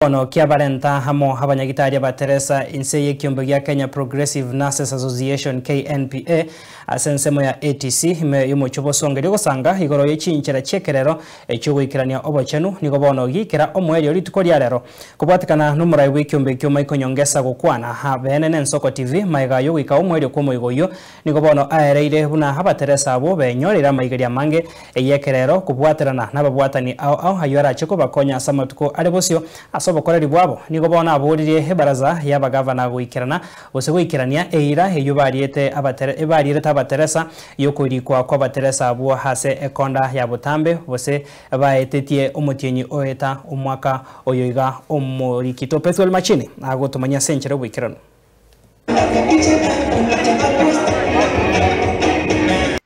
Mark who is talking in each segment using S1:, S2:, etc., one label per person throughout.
S1: Ono kiabarenta hamo abanyagitari abateresa inseye kiombe gya Kenya Progressive Nurses Association KNPA asensemo ya ATC yumo chobosonge ligosanga igoro y'echinchera chekerero ecyogwikirania obochenu nigo bono gikira omweri olituko lyarero kubwatikana n'umurai w'ikiombe kyo Michael Nyongesa gukwana habenene Nsoko TV maiga yo gwika omweri kwa moigoyo nigo bono aereire buna abateresa abo benyorera maigeria mange eyekerero kubwaterana n'ababwatani ao hayora chiko bakonya samatuko alebosio asobokoreri bwabo nigo bona aburirie hebaraza y'abagavana gwikirana bose gwikirania eira eyubariete abateresa yokurikwa kwa bateresa abo hase ekonda ya butambe bose baetetie omutinyi oeta omwaka oyoiga omurikito Petrol Machine agotumanya senchere gwikirano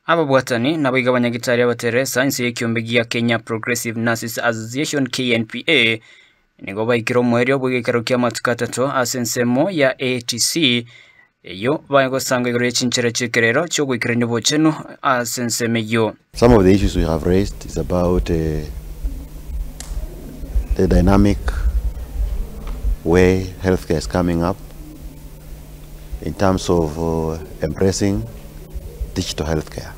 S2: ababwatani nabiga abanyagitari abateresa insi y'ekiombe gya Kenya Progressive Nurses Association KNPA nigo baikiro mweri obwigikaro kya matukatato asensemo ya ATC eyo bayagosanga igoro y'echinchera chekerero cyo gwikiranya bochenu asenseme yo.
S3: Some of the issues we have raised is about the dynamic way healthcare is coming up in terms of embracing digital healthcare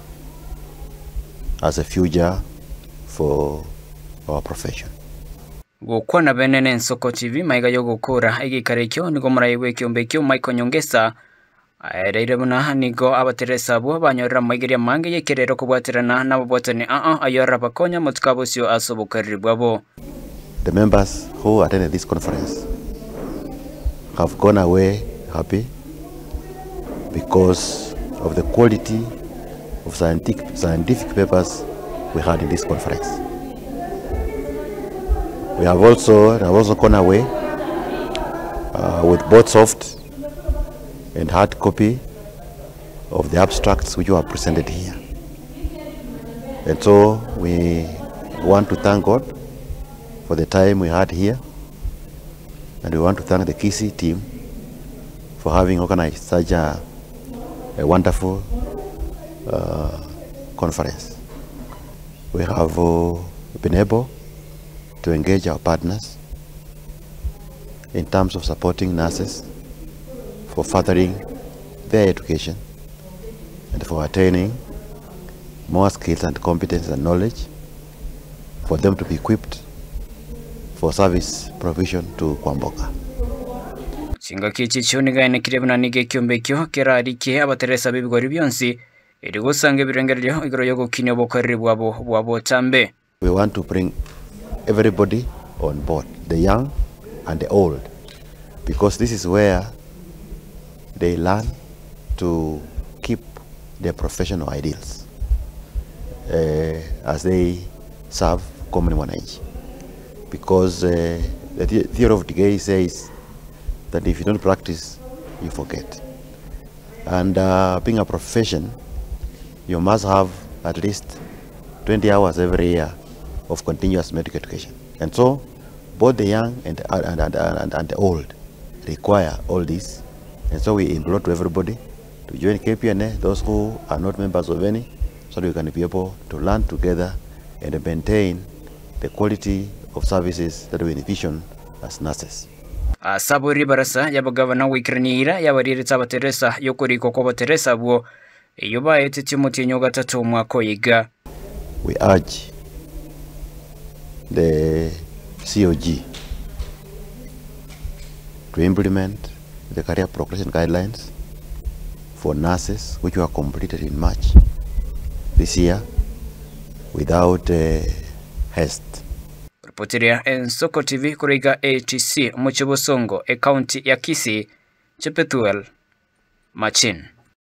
S3: as a future for our profession.
S2: Gukwana benene Nsoko TV maiga yo gukura igikarekyo nigo murayiwe kiombe kyo Michael Nyongesa aereire buna nigo abateresa abo banyorera maigeria mange yekerero kubwaterana n'ababwatani ayora bakonya mutukabosyo asobokaribwabo.
S3: The members who attended this conference have gone away happy because of the quality of scientific papers we had in this conference. We have also gone away with both soft and hard copy of the abstracts which were presented here. And so we want to thank God for the time we had here, and we want to thank the KC team for having organized such a wonderful conference. We have been able to engage our partners in terms of supporting nurses for furthering their education and for attaining more skills and competence and knowledge for them to be equipped for service provision to Kwamboka.
S2: Singa kichi choniga ene kirebuna nige kiombe kyo kerarike abateresa bibigori byonsi eri gusanga birengeryo igoro yo gukinyo bokorri bwabo tambe.
S3: We want to bring everybody on board, the young and the old, because this is where they learn to keep their professional ideals as they serve common wananchi. Because the theory of decay says that if you don't practice, you forget. And being a profession, you must have at least 20 hours every year of continuous medical education. And so both the young and the old require all this. And so we implore to everybody to join KPNA, those who are not members of any, so that we can be able to learn together and maintain the quality of services that we envision as nurses.
S2: Saburi barasa yabagavana wikiraniira yabariritsa abateresa yokuriko ko bateresa bwo iyo baetiti mutinyo gatatu mwako yiga.
S3: We urge the COG to implement the career progression guidelines for nurses, which were completed in March this year, without haste.
S2: Reporteria Nsoko TV kuriga ATC Muchibosongo, county ya Kisii, Petrol Machine.